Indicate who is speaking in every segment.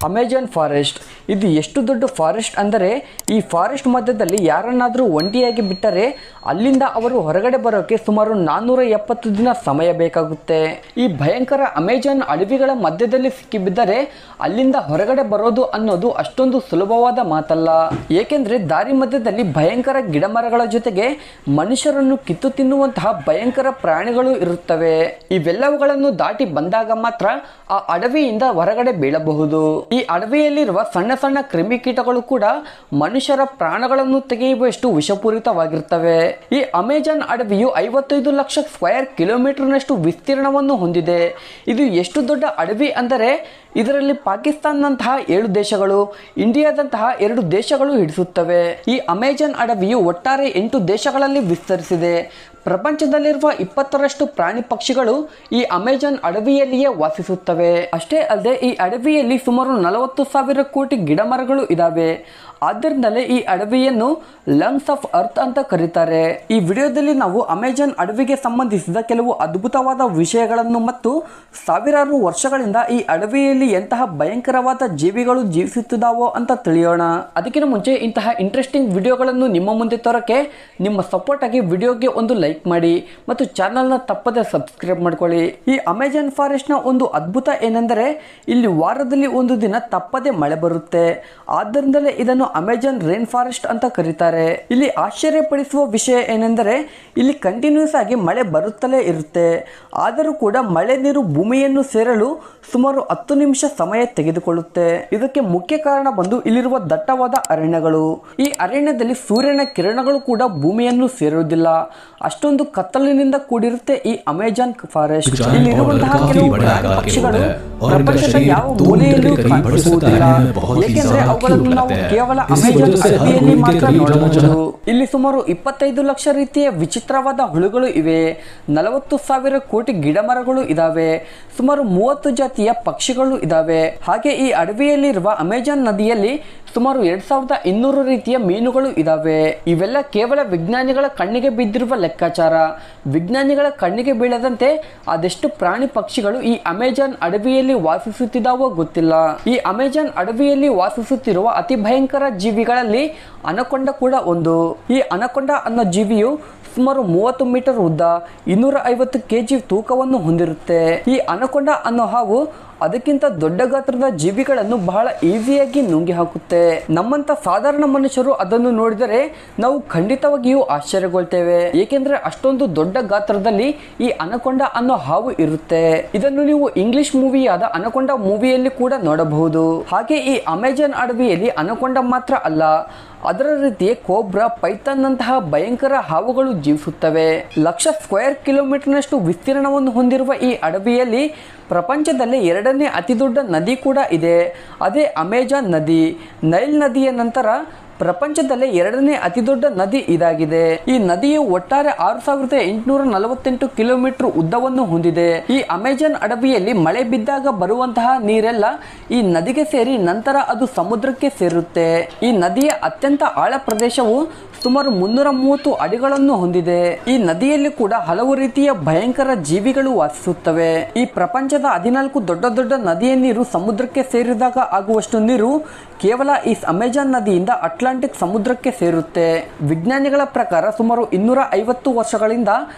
Speaker 1: Amazon forest ಇದು ಎಷ್ಟು ದೊಡ್ಡ ಫಾರೆಸ್ಟ್ ಅಂದರೆ ಈ ಫಾರೆಸ್ಟ್ ಮಧ್ಯದಲ್ಲಿ ಯಾರನ್ನಾದರೂ ಒಂಟಿಯಾಗಿ ಬಿಟ್ಟರೆ ಅಲ್ಲಿಂದ ಅವರು ಹೊರಗಡೆ ಬರೋಕೆ ಸುಮಾರು 470 ದಿನ ಸಮಯ ಬೇಕಾಗುತ್ತೆ. ಈ ಭಯಂಕರ ಅಮೆಜಾನ್ ಅಡವಿಗಳ ಮಧ್ಯದಲ್ಲಿ ಸಿಕ್ಕಿಬಿದ್ದರೆ ಅಲ್ಲಿಂದ ಹೊರಗಡೆ ಬರೋದು ಅನ್ನೋದು ಅಷ್ಟೊಂದು ಸುಲಭವಾದ ಮಾತಲ್ಲ. ಏಕೆಂದರೆ ದಾರಿ ಮಧ್ಯದಲ್ಲಿ ಭಯಂಕರ ಗಿಡಮರಗಳ ಜೊತೆಗೆ ಮನುಷ್ಯರನ್ನು ಕಿತ್ತು ತಿನ್ನುವಂತಹ ಭಯಂಕರ ಪ್ರಾಣಿಗಳು ಇರುತ್ತವೆ. ಇವೆಲ್ಲವುಗಳನ್ನು ದಾಟಿ ಬಂದಾಗ ಮಾತ್ರ ಆ ಅಡವಿಯಿಂದ ಹೊರಗಡೆ ಬೀಳಬಹುದು. ಈ ಅಡವಿಯಲ್ಲಿರುವ ಸಣ್ಣ ಸಣ್ಣ ಕ್ರಿಮಿಕೀಟಗಳು ಕೂಡ ಮನುಷ್ಯರ ಪ್ರಾಣಗಳನ್ನು ತೆಗೆಯುವಷ್ಟು ವಿಷಪೂರಿತವಾಗಿರ್ತವೆ. ಈ ಅಮೆಜಾನ್ ಅಡವಿಯು 55 ಲಕ್ಷ ಸ್ಕ್ವೇರ್ ಕಿಲೋಮೀಟರ್ನಷ್ಟು ವಿಸ್ತೀರ್ಣವನ್ನು ಹೊಂದಿದೆ. ಇದು ಎಷ್ಟು ದೊಡ್ಡ ಅಡವಿ ಅಂದರೆ ಇದರಲ್ಲಿ ಪಾಕಿಸ್ತಾನದಂತಹ 7 ದೇಶಗಳು, ಇಂಡಿಯಾದಂತಹ 2 ದೇಶಗಳು ಹಿಡಿಸುತ್ತವೆ. ಈ ಅಮೆಜಾನ್ ಅಡವಿಯು ಒಟ್ಟಾರೆ 8 ದೇಶಗಳಲ್ಲಿ ವಿಸ್ತರಿಸಿದೆ. ಪ್ರಪಂಚದಲ್ಲಿರುವ 20ರಷ್ಟು ಪ್ರಾಣಿ ಪಕ್ಷಿಗಳು ಈ ಅಮೆಜಾನ್ ಅಡವಿಯಲ್ಲಿಯೇ ವಾಸಿಸುತ್ತವೆ. ಅಷ್ಟೇ ಅಲ್ಲದೆ ಈ ಅಡವಿಯಲ್ಲಿ ಸುಮಾರು 40,000 ಕೋಟಿ ಗಿಡಮರಗಳು ಇದಾವೆ. ಆದ್ದರಿಂದಲೇ ಈ ಅಡವಿಯನ್ನು ಲಂಗ್ಸ್ ಆಫ್ ಅರ್ತ್ ಅಂತ ಕರೀತಾರೆ. ಈ ವಿಡಿಯೋದಲ್ಲಿ ನಾವು ಅಮೆಜಾನ್ ಅಡವಿಗೆ ಸಂಬಂಧಿಸಿದ ಕೆಲವು ಅದ್ಭುತವಾದ ವಿಷಯಗಳನ್ನು ಮತ್ತು ಸಾವಿರಾರು ವರ್ಷಗಳಿಂದ ಈ ಅಡವಿಯಲ್ಲಿ ಎಂತಹ ಭಯಂಕರವಾದ ಜೀವಿಗಳು ಜೀವಿಸುತ್ತಿದ್ದಾವೋ ಅಂತ ತಿಳಿಯೋಣ. ಅದಕ್ಕಿಂತ ಮುಂಚೆ ಇಂತಹ ಇಂಟ್ರೆಸ್ಟಿಂಗ್ ವಿಡಿಯೋಗಳನ್ನು ನಿಮ್ಮ ಮುಂದೆ ತರೋಕೆ ನಿಮ್ಮ ಸಪೋರ್ಟ್ ಆಗಿ ವಿಡಿಯೋಗೆ ಒಂದು ಲೈಕ್ ಮಾಡಿ ಮತ್ತು ಚಾನಲ್ನ ತಪ್ಪದೆ ಸಬ್ಸ್ಕ್ರೈಬ್ ಮಾಡ್ಕೊಳ್ಳಿ. ಈ ಅಮೆಜಾನ್ ಫಾರೆಸ್ಟ್ ನ ಒಂದು ಅದ್ಭುತ ಏನೆಂದರೆ ಇಲ್ಲಿ ವಾರದಲ್ಲಿ ಒಂದು ದಿನ ತಪ್ಪದೆ ಮಳೆ ಬರುತ್ತೆ. ಆದ್ದರಿಂದಲೇ ಇದನ್ನು ಅಮೆಜಾನ್ ರೈನ್ ಫಾರೆಸ್ಟ್ ಅಂತ ಕರೀತಾರೆ. ಇಲ್ಲಿ ಆಶ್ಚರ್ಯಪಡಿಸುವ ವಿಷಯ ಏನೆಂದರೆ ಇಲ್ಲಿ ಕಂಟಿನ್ಯೂಸ್ ಆಗಿ ಮಳೆ ಬರುತ್ತಲೇ ಇರುತ್ತೆ. ಆದರೂ ಕೂಡ ಮಳೆ ನೀರು ಭೂಮಿಯನ್ನು ಸೇರಲು ಸುಮಾರು 10 ನಿಮಿಷ ಸಮಯ ತೆಗೆದುಕೊಳ್ಳುತ್ತೆ. ಇದಕ್ಕೆ ಮುಖ್ಯ ಕಾರಣ ಬಂದು ಇಲ್ಲಿರುವ ದಟ್ಟವಾದ ಅರಣ್ಯಗಳು. ಈ ಅರಣ್ಯದಲ್ಲಿ ಸೂರ್ಯನ ಕಿರಣಗಳು ಕೂಡ ಭೂಮಿಯನ್ನು ಸೇರುವುದಿಲ್ಲ. ಅಷ್ಟೊಂದು ಕತ್ತಲಿನಿಂದ ಕೂಡಿರುತ್ತೆ ಈ ಅಮೆಜಾನ್ ಫಾರೆಸ್ಟ್. ಇಲ್ಲಿರುವಂತಹ ಕೆಲವು ಪಕ್ಷಿಗಳು ಪ್ರಪಂಚದ ಯಾವ ಮೂಲೆಯಲ್ಲೂ ಕಾಣಿಸುವುದಿಲ್ಲ. ಏಕೆಂದರೆ ಅವುಗಳನ್ನು ನಾವು ಕೇವಲ ಅಮೆಜಾನ್ ಅಡವಿಯಲ್ಲಿ ಮಾತ್ರ ನೋಡಬಹುದು. ಇಲ್ಲಿ ಸುಮಾರು 25 ಲಕ್ಷ ರೀತಿಯ ವಿಚಿತ್ರವಾದ ಹುಳುಗಳು ಇವೆ. 40,000 ಕೋಟಿ ಗಿಡಮರಗಳು ಇದಾವೆ. ಸುಮಾರು 30 ಜಾತಿಯ ಪಕ್ಷಿಗಳು ಇದಾವೆ. ಹಾಗೆ ಈ ಅಡವಿಯಲ್ಲಿರುವ ಅಮೆಜಾನ್ ನದಿಯಲ್ಲಿ ಸುಮಾರು 2200 ರೀತಿಯ ಮೀನುಗಳು ಇದಾವೆ. ಇವೆಲ್ಲ ಕೇವಲ ವಿಜ್ಞಾನಿಗಳ ಕಣ್ಣಿಗೆ ಬಿದ್ದಿರುವ ಲೆಕ್ಕಾಚಾರ. ವಿಜ್ಞಾನಿಗಳ ಕಣ್ಣಿಗೆ ಬೀಳದಂತೆ ಅದೆಷ್ಟು ಪ್ರಾಣಿ ಪಕ್ಷಿಗಳು ಈ ಅಮೆಜಾನ್ ಅಡವಿಯಲ್ಲಿ ವಾಸಿಸುತ್ತಿದ್ದಾವೋ ಗೊತ್ತಿಲ್ಲ. ಈ ಅಮೆಜಾನ್ ಅಡವಿಯಲ್ಲಿ ವಾಸಿಸುತ್ತಿರುವ ಅತಿ ಭಯಂಕರ ಜೀವಿಗಳಲ್ಲಿ ಅನಕೊಂಡ ಕೂಡ ಒಂದು. ಈ ಅನಕೊಂಡ ಅನ್ನೋ ಜೀವಿಯು ಸುಮಾರು 30 ಮೀಟರ್ ಉದ್ದ, 250 kg ತೂಕವನ್ನು ಹೊಂದಿರುತ್ತೆ. ಈ ಅನಕೊಂಡ ಅನ್ನೋ ಹಾವು ಅದಕ್ಕಿಂತ ದೊಡ್ಡ ಗಾತ್ರದ ಜೀವಿಗಳನ್ನು ಬಹಳ ಈಸಿಯಾಗಿ ನುಂಗಿ ಹಾಕುತ್ತೆ. ನಮ್ಮಂತ ಸಾಧಾರಣ ಮನುಷ್ಯರು ಅದನ್ನು ನೋಡಿದರೆ ನಾವು ಖಂಡಿತವಾಗಿಯೂ ಆಶ್ಚರ್ಯಗೊಳ್ತೇವೆ. ಏಕೆಂದ್ರೆ ಅಷ್ಟೊಂದು ದೊಡ್ಡ ಗಾತ್ರದಲ್ಲಿ ಈ ಅನಕೊಂಡ ಅನ್ನೋ ಹಾವು ಇರುತ್ತೆ. ಇದನ್ನು ನೀವು ಇಂಗ್ಲಿಷ್ ಮೂವಿಯಾದ ಅನಕೊಂಡ ಮೂವಿಯಲ್ಲಿ ಕೂಡ ನೋಡಬಹುದು. ಹಾಗೆ ಈ ಅಮೆಜಾನ್ ಅಡವಿಯಲ್ಲಿ ಅನಕೊಂಡ ಮಾತ್ರ ಅಲ್ಲ, ಅದರ ರೀತಿಯ ಕೋಬ್ರಾ, ಪೈಥಾನ್ ನಂತಹ ಭಯಂಕರ ಹಾವುಗಳು ಜೀವಿಸುತ್ತವೆ. ಲಕ್ಷ ಸ್ಕ್ವೇರ್ ಕಿಲೋಮೀಟರ್ನಷ್ಟು ವಿಸ್ತೀರ್ಣವನ್ನು ಹೊಂದಿರುವ ಈ ಅಡವಿಯಲ್ಲಿ ಪ್ರಪಂಚದಲ್ಲೇ 2ನೇ ಅತಿ ದೊಡ್ಡ ನದಿ ಕೂಡ ಇದೆ. ಅದೇ ಅಮೆಜಾನ್ ನದಿ. ನೈಲ್ ನದಿಯ ನಂತರ ಪ್ರಪಂಚದಲ್ಲೇ 2ನೇ ಅತಿ ದೊಡ್ಡ ನದಿ ಇದಾಗಿದೆ. ಈ ನದಿಯು ಒಟ್ಟಾರೆ 6848 ಕಿಲೋಮೀಟರ್ ಉದ್ದವನ್ನು ಹೊಂದಿದೆ. ಈ ಅಮೆಜಾನ್ ಅಡವಿಯಲ್ಲಿ ಮಳೆ ಬಿದ್ದಾಗ ಬರುವಂತಹ ನೀರೆಲ್ಲ ಈ ನದಿಗೆ ಸೇರಿ ನಂತರ ಅದು ಸಮುದ್ರಕ್ಕೆ ಸೇರುತ್ತೆ. ಈ ನದಿಯ ಅತ್ಯಂತ ಆಳ ಪ್ರದೇಶವು ಸುಮಾರು 330 ಅಡಿಗಳನ್ನು ಹೊಂದಿದೆ. ಈ ನದಿಯಲ್ಲಿ ಕೂಡ ಹಲವು ರೀತಿಯ ಭಯಂಕರ ಜೀವಿಗಳು ವಾಸಿಸುತ್ತವೆ. ಈ ಪ್ರಪಂಚದ 14 ದೊಡ್ಡ ದೊಡ್ಡ ನದಿಯ ನೀರು ಸಮುದ್ರಕ್ಕೆ ಸೇರಿದಾಗ ಆಗುವಷ್ಟು ನೀರು ಕೇವಲ ಈ ಅಮೆಜಾನ್ ನದಿಯಿಂದ ಅಟ್ಲಾಂಟಿಕ್ ಸಮುದ್ರಕ್ಕೆ ಸೇರುತ್ತೆ. ವಿಜ್ಞಾನಿಗಳ ಪ್ರಕಾರ ಸುಮಾರು 250 ವರ್ಷಗಳಿಂದ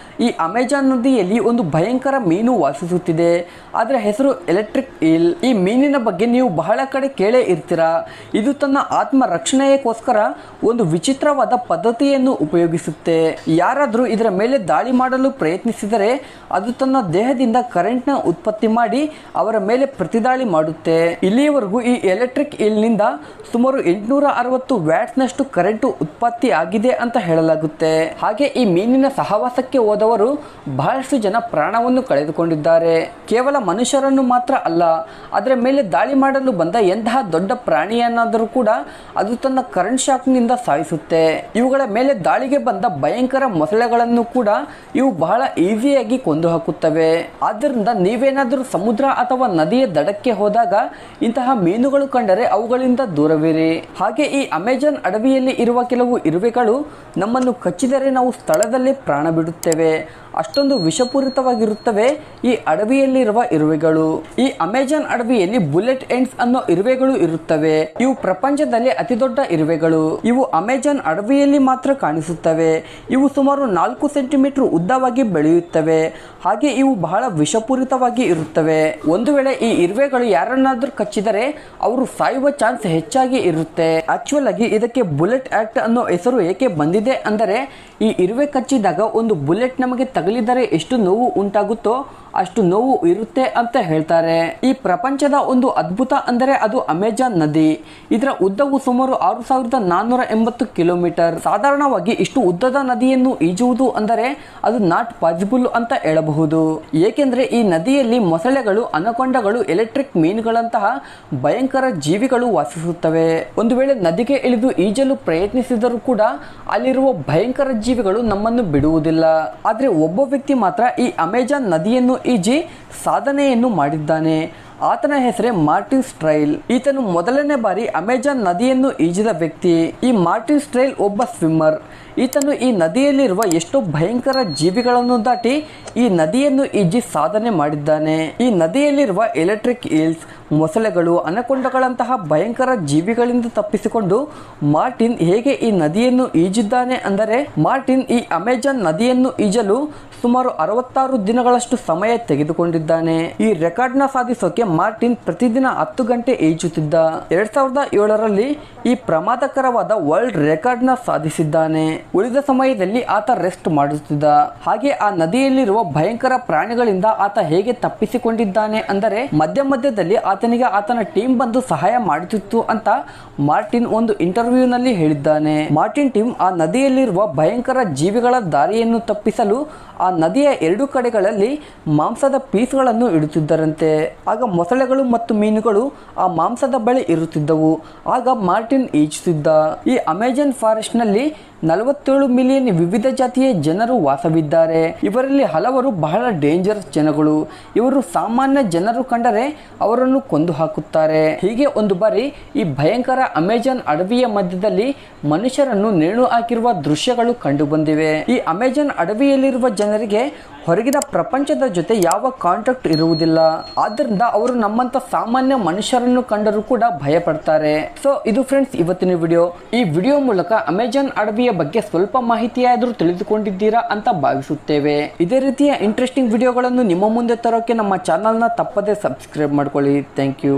Speaker 1: ಈ ಅಮೆಜಾನ್ ನದಿಯಲ್ಲಿ ಒಂದು ಭಯಂಕರ ಮೀನು ವಾಸಿಸುತ್ತಿದೆ. ಅದರ ಹೆಸರು ಎಲೆಕ್ಟ್ರಿಕ್ ಈಲ್. ಈ ಮೀನಿನ ಬಗ್ಗೆ ನೀವು ಬಹಳ ಕಡೆ ಕೇಳೇ ಇರ್ತೀರಾ. ಇದು ತನ್ನ ಆತ್ಮ ರಕ್ಷಣೆಗೋಸ್ಕರ ಒಂದು ವಿಚಿತ್ರವಾದ ಪದ್ಧತಿಯನ್ನು ಉಪಯೋಗಿಸುತ್ತೆ. ಯಾರಾದರೂ ಇದರ ಮೇಲೆ ದಾಳಿ ಮಾಡಲು ಪ್ರಯತ್ನಿಸಿದರೆ ಅದು ತನ್ನ ದೇಹದಿಂದ ಕರೆಂಟ್ ನ ಉತ್ಪತ್ತಿ ಮಾಡಿ ಅವರ ಮೇಲೆ ಪ್ರತಿದಾಳಿ ಮಾಡುತ್ತೆ. ಇಲ್ಲಿಯವರೆಗೂ ಈ ಎಲೆಕ್ಟ್ರಿಕ್ ಈಲ್ನಿಂದ ಸುಮಾರು 860 ವ್ಯಾಟ್ಸ್ ನಷ್ಟು ಕರೆಂಟ್ ಉತ್ಪತ್ತಿ ಆಗಿದೆ ಅಂತ ಹೇಳಲಾಗುತ್ತೆ. ಹಾಗೆ ಈ ಮೀನಿನ ಸಹವಾಸಕ್ಕೆ ಹೋದವರು ಬಹಳಷ್ಟು ಜನ ಪ್ರಾಣವನ್ನು ಕಳೆದುಕೊಂಡಿದ್ದಾರೆ. ಕೇವಲ ಮನುಷ್ಯರನ್ನು ಮಾತ್ರ ಅಲ್ಲ, ಅದರ ಮೇಲೆ ದಾಳಿ ಮಾಡಲು ಬಂದ ಎಂತಹ ದೊಡ್ಡ ಪ್ರಾಣಿಯನ್ನಾದರೂ ಕೂಡ ಅದು ತನ್ನ ಕರೆಂಟ್ ಶಾಕ್ನಿಂದ ಸಾಯಿಸುತ್ತೆ. ಇವುಗಳ ಮೇಲೆ ದಾಳಿಗೆ ಬಂದ ಭಯಂಕರ ಮೊಸಳೆಗಳನ್ನು ಕೂಡ ಇವು ಬಹಳ ಈಸಿಯಾಗಿ ಕೊಂದು ಹಾಕುತ್ತವೆ. ಆದ್ದರಿಂದ ನೀವೇನಾದರೂ ಸಮುದ್ರ ಅಥವಾ ನದಿಯ ದಡಕ್ಕೆ ಹೋದಾಗ ಇಂತಹ ಮೀನುಗಳು ಕಂಡರೆ ಅವುಗಳಿಂದ ದೂರವಿರಿ. ಹಾಗೆ ಈ ಅಮೆಜಾನ್ ಅಡವಿಯಲ್ಲಿ ಇರುವ ಕೆಲವು ಇರುವೆಗಳು ನಮ್ಮನ್ನು ಕಚ್ಚಿದರೆ ನಾವು ಸ್ಥಳದಲ್ಲೇ ಪ್ರಾಣ ಬಿಡುತ್ತೇವೆ. ಅಷ್ಟೊಂದು ವಿಷಪೂರಿತವಾಗಿರುತ್ತವೆ ಈ ಅಡವಿಯಲ್ಲಿರುವ ಇರುವೆಗಳು. ಈ ಅಮೆಜಾನ್ ಅಡವಿಯಲ್ಲಿ ಬುಲೆಟ್ ಎಂಡ್ಸ್ ಅನ್ನೋ ಇರುವೆಗಳು ಇರುತ್ತವೆ. ಇವು ಪ್ರಪಂಚದಲ್ಲಿ ಅತಿ ದೊಡ್ಡ ಇರುವೆಗಳು. ಇವು ಅಮೆಜಾನ್ ಅಡವಿಯಲ್ಲಿ ಮಾತ್ರ ಕಾಣಿಸುತ್ತವೆ. ಇವು ಸುಮಾರು 4 ಸೆಂಟಿಮೀಟರ್ ಉದ್ದವಾಗಿ ಬೆಳೆಯುತ್ತವೆ. ಹಾಗೆ ಇವು ಬಹಳ ವಿಷಪೂರಿತವಾಗಿ ಇರುತ್ತವೆ. ಒಂದು ವೇಳೆ ಈ ಇರುವೆಗಳು ಯಾರನ್ನಾದ್ರೂ ಕಚ್ಚಿದರೆ ಅವರು ಸಾಯುವ ಚಾನ್ಸ್ ಹೆಚ್ಚಾಗಿ ಇರುತ್ತೆ. ಆಕ್ಚುಯಲ್ ಆಗಿ ಇದಕ್ಕೆ ಬುಲೆಟ್ ಆಕ್ಟ್ ಅನ್ನೋ ಹೆಸರು ಏಕೆ ಬಂದಿದೆ ಅಂದರೆ, ಈ ಇರುವೆ ಕಚ್ಚಿದಾಗ ಒಂದು ಬುಲೆಟ್ ನಮಗೆ ತಗಲಿದರೆ ಎಷ್ಟು ನೋವು ಉಂಟಾಗುತ್ತೋ ಅಷ್ಟು ನೋವು ಇರುತ್ತೆ ಅಂತ ಹೇಳ್ತಾರೆ. ಈ ಪ್ರಪಂಚದ ಒಂದು ಅದ್ಭುತ ಅಂದರೆ ಅದು ಅಮೆಜಾನ್ ನದಿ. ಇದರ ಉದ್ದವು ಸುಮಾರು 6480 ಕಿಲೋಮೀಟರ್. ಸಾಧಾರಣವಾಗಿ ಇಷ್ಟು ಉದ್ದದ ನದಿಯನ್ನು ಈಜುವುದು ಅಂದರೆ ಅದು ನಾಟ್ ಪಾಸಿಬಲ್ ಅಂತ ಹೇಳಬಹುದು. ಏಕೆಂದರೆ ಈ ನದಿಯಲ್ಲಿ ಮೊಸಳೆಗಳು, ಅನಕೊಂಡಗಳು, ಎಲೆಕ್ಟ್ರಿಕ್ ಮೀನುಗಳಂತಹ ಭಯಂಕರ ಜೀವಿಗಳು ವಾಸಿಸುತ್ತವೆ. ಒಂದು ವೇಳೆ ನದಿಗೆ ಇಳಿದು ಈಜಲು ಪ್ರಯತ್ನಿಸಿದರೂ ಕೂಡ ಅಲ್ಲಿರುವ ಭಯಂಕರ ಜೀವಿಗಳು ನಮ್ಮನ್ನು ಬಿಡುವುದಿಲ್ಲ. ಆದರೆ ಒಬ್ಬ ವ್ಯಕ್ತಿ ಮಾತ್ರ ಈ ಅಮೆಜಾನ್ ನದಿಯನ್ನು ಈಜಿ ಸಾಧನೆಯನ್ನು ಮಾಡಿದ್ದಾನೆ. ಆತನ ಹೆಸರೇ ಮಾರ್ಟಿನ್ ಸ್ಟ್ರೈಲ್. ಈತನು ಮೊದಲನೇ ಬಾರಿ ಅಮೆಜಾನ್ ನದಿಯನ್ನು ಈಜಿದ ವ್ಯಕ್ತಿ. ಈ ಮಾರ್ಟಿನ್ ಸ್ಟ್ರೈಲ್ ಒಬ್ಬ ಸ್ವಿಮ್ಮರ್. ಈತನು ಈ ನದಿಯಲ್ಲಿರುವ ಎಷ್ಟೋ ಭಯಂಕರ ಜೀವಿಗಳನ್ನು ದಾಟಿ ಈ ನದಿಯನ್ನು ಈಜಿ ಸಾಧನೆ ಮಾಡಿದ್ದಾನೆ. ಈ ನದಿಯಲ್ಲಿರುವ ಎಲೆಕ್ಟ್ರಿಕ್ ಈಲ್ಸ್, ಮೊಸಳೆಗಳು, ಅನಕೊಂಡಗಳಂತಹ ಭಯಂಕರ ಜೀವಿಗಳಿಂದ ತಪ್ಪಿಸಿಕೊಂಡು ಮಾರ್ಟಿನ್ ಹೇಗೆ ಈ ನದಿಯನ್ನು ಈಜಿದ್ದಾನೆ ಅಂದರೆ, ಮಾರ್ಟಿನ್ ಈ ಅಮೆಜಾನ್ ನದಿಯನ್ನು ಈಜಲು ಸುಮಾರು 66 ದಿನಗಳಷ್ಟು ಸಮಯ ತೆಗೆದುಕೊಂಡಿದ್ದಾನೆ. ಈ ರೆಕಾರ್ಡ್ನ ಸಾಧಿಸೋಕೆ ಮಾರ್ಟಿನ್ ಪ್ರತಿದಿನ 10 ಗಂಟೆ ಈಜುತ್ತಿದ್ದ. 2007ರಲ್ಲಿ ಈ ಪ್ರಮಾದಕರವಾದ ವರ್ಲ್ಡ್ ರೆಕಾರ್ಡ್ನ ಸಾಧಿಸಿದ್ದಾನೆ. ಉಳಿದ ಸಮಯದಲ್ಲಿ ಆತ ರೆಸ್ಟ್ ಮಾಡುತ್ತಿದ್ದ. ಹಾಗೆ ಆ ನದಿಯಲ್ಲಿರುವ ಭಯಂಕರ ಪ್ರಾಣಿಗಳಿಂದ ಆತ ಹೇಗೆ ತಪ್ಪಿಸಿಕೊಂಡಿದ್ದಾನೆ ಅಂದರೆ, ಮಧ್ಯದಲ್ಲಿ ಆತನಿಗೆ ಆತನ ಟೀಮ್ ಬಂದು ಸಹಾಯ ಮಾಡುತ್ತಿತ್ತು ಅಂತ ಮಾರ್ಟಿನ್ ಒಂದು ಇಂಟರ್ವ್ಯೂನಲ್ಲಿ ಹೇಳಿದ್ದಾನೆ. ಮಾರ್ಟಿನ್ ಟೀಮ್ ಆ ನದಿಯಲ್ಲಿರುವ ಭಯಂಕರ ಜೀವಿಗಳ ದಾರಿಯನ್ನು ತಪ್ಪಿಸಲು ಆ ನದಿಯ 2 ಕಡೆಗಳಲ್ಲಿ ಮಾಂಸದ ಪೀಸ್ಗಳನ್ನು ಇಡುತ್ತಿದ್ದರಂತೆ. ಆಗ ಮೊಸಳೆಗಳು ಮತ್ತು ಮೀನುಗಳು ಆ ಮಾಂಸದ ಬಳಿ ಇರುತ್ತಿದ್ದವು. ಆಗ ಮಾರ್ಟಿನ್ ಈಜುತ್ತಿದ್ದ. ಈ ಅಮೆಜಾನ್ ಫಾರೆಸ್ಟ್ ನಲ್ಲಿ 47 ಮಿಲಿಯನ್ ವಿವಿಧ ಜಾತಿಯ ಜನರು ವಾಸವಿದ್ದಾರೆ. ಇವರಲ್ಲಿ ಹಲವರು ಬಹಳ ಡೇಂಜರಸ್ ಜನಗಳು. ಇವರು ಸಾಮಾನ್ಯ ಜನರು ಕಂಡರೆ ಅವರನ್ನು ಕೊಂದು ಹಾಕುತ್ತಾರೆ. ಹೀಗೆ ಒಂದು ಬಾರಿ ಈ ಭಯಂಕರ ಅಮೆಜಾನ್ ಅಡವಿಯ ಮಧ್ಯದಲ್ಲಿ ಮನುಷ್ಯರನ್ನು ನೇಣು ಹಾಕಿರುವ ದೃಶ್ಯಗಳು ಕಂಡು ಬಂದಿವೆ. ಈ ಅಮೆಜಾನ್ ಅಡವಿಯಲ್ಲಿರುವ ಜನರಿಗೆ ಹೊರಗಿನ ಪ್ರಪಂಚದ ಜೊತೆ ಯಾವ ಕಾಂಟ್ಯಾಕ್ಟ್ ಇರುವುದಿಲ್ಲ. ಆದ್ದರಿಂದ ಅವರು ನಮ್ಮಂತ ಸಾಮಾನ್ಯ ಮನುಷ್ಯರನ್ನು ಕಂಡರೂ ಕೂಡ ಭಯ ಪಡ್ತಾರೆ. ಸೊ ಇದು ಫ್ರೆಂಡ್ಸ್ ಇವತ್ತಿನ ವಿಡಿಯೋ. ಈ ವಿಡಿಯೋ ಮೂಲಕ ಅಮೆಜಾನ್ ಅಡವಿಯ ಬಗ್ಗೆ ಸ್ವಲ್ಪ ಮಾಹಿತಿಯಾದರೂ ತಿಳಿದುಕೊಂಡಿದ್ದೀರಾ ಅಂತ ಭಾವಿಸುತ್ತೇವೆ. ಇದೇ ರೀತಿಯ ಇಂಟ್ರೆಸ್ಟಿಂಗ್ ವಿಡಿಯೋಗಳನ್ನು ನಿಮ್ಮ ಮುಂದೆ ತರೋಕೆ ನಮ್ಮ ಚಾನಲ್ನ ತಪ್ಪದೇ ಸಬ್ಸ್ಕ್ರೈಬ್ ಮಾಡ್ಕೊಳ್ಳಿ. Thank you.